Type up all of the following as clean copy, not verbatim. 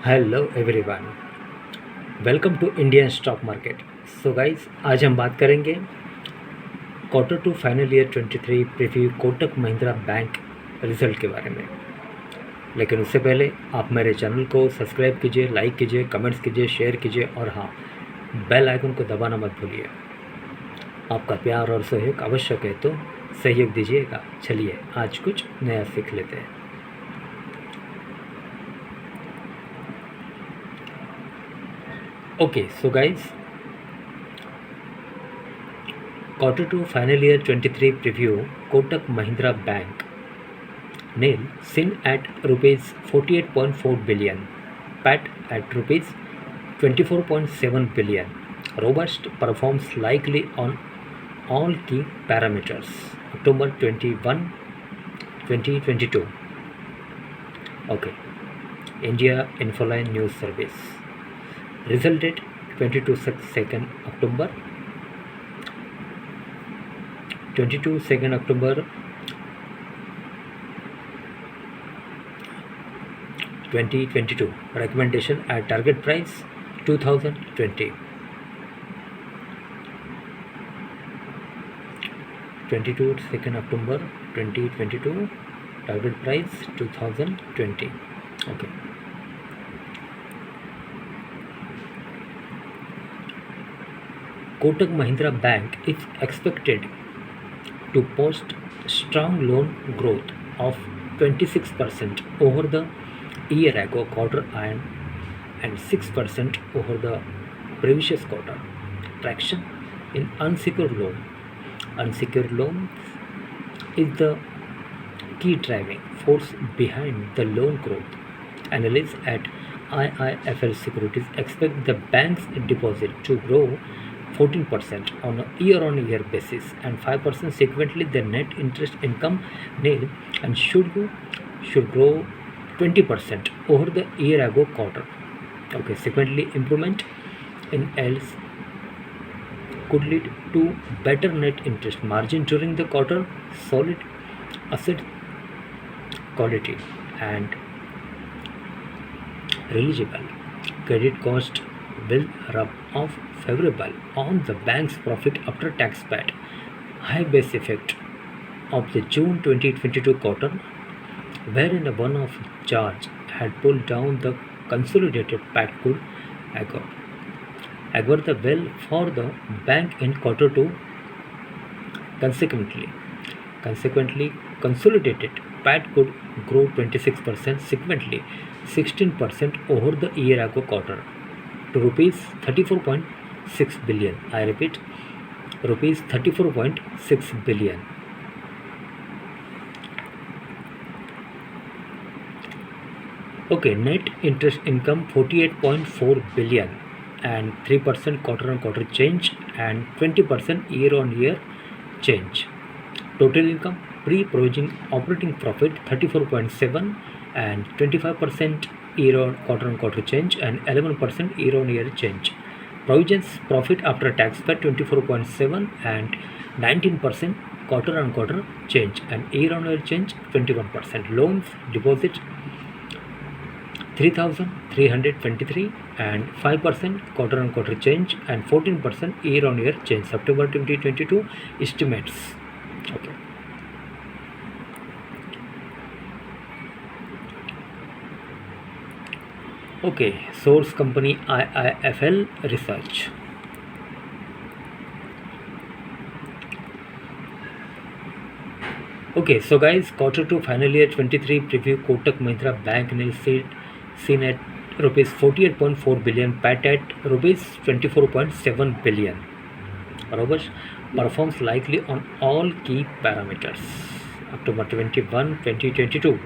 Hello everyone, welcome to Indian stock market. So guys, आज हम बात करेंगे quarter two final year 23 preview Kotak Mahindra Bank result के बारे में। लेकिन उससे पहले आप मेरे चैनल को सब्सक्राइब कीजिए, लाइक कीजिए, कमेंट्स कीजिए, शेयर कीजिए और हाँ, बेल आइकन को दबाना मत भूलिए। आपका प्यार और सहयोग आवश्यक है, तो सहयोग दीजिएगा। चलिए आज कुछ नया सीख लेते हैं। Okay, so guys, quarter two final year 23 preview Kotak Mahindra Bank nil seen at rupees 48.4 billion, PAT at rupees 24.7 billion. Robust performs likely on all key parameters. October 21, 2022. Okay, India Infoline News Service. Result date 22 October 2022. Recommendation at target price 2020. 22 October 2022. Target price 2020. Okay. Kotak Mahindra Bank is expected to post strong loan growth of 26% over the year ago quarter and 6% over the previous quarter. Traction in unsecured loan. Unsecured loans is the key driving force behind the loan growth. Analysts at IIFL Securities expect the bank's deposit to grow 14% on a year-on-year basis and 5% sequentially. The net interest income nil and should grow 20% over the year ago quarter. Okay, sequentially improvement in yields could lead to better net interest margin during the quarter. Solid asset quality and eligible credit cost will rub off favorable on the bank's profit after tax PAT. High base effect of the June 2022 quarter, wherein a one-off charge had pulled down the consolidated PAT, could augur the well for the bank in quarter two. Consequently, consolidated PAT could grow 26% sequentially, 16% over the year ago quarter to rupees 34.6 billion. I repeat, rupees 34.6 billion. Okay, net interest income 48.4 billion and 3% quarter-on-quarter change and 20% year-on-year change. Total income pre-provisioning operating profit 34.7 and 25% quarter-on-quarter change and 11% year-on-year change. Provisions profit after tax PAT 24.7 and 19% quarter-on-quarter change and year-on-year change 21%. Loans deposit 3,323 and 5% quarter-on-quarter change and 14% year-on-year change. September 2022 estimates. Okay. Okay, source company IIFL Research. Okay, so guys, quarter two final year 23 preview Kotak Mahindra Bank nil seen at rupees 48.4 billion, PAT at rupees 24.7 billion. Robust performs likely on all key parameters. October 21, 2022.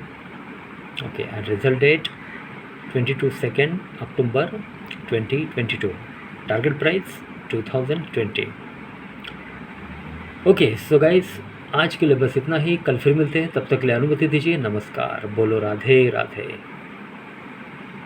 Okay, and result date 22 October 2022. Target price 2020. Okay so guys, आज के लिए बस इतना ही। कल फिर मिलते हैं, तब तक के लिए अनुमति दीजिए। नमस्कार। बोलो राधे राधे।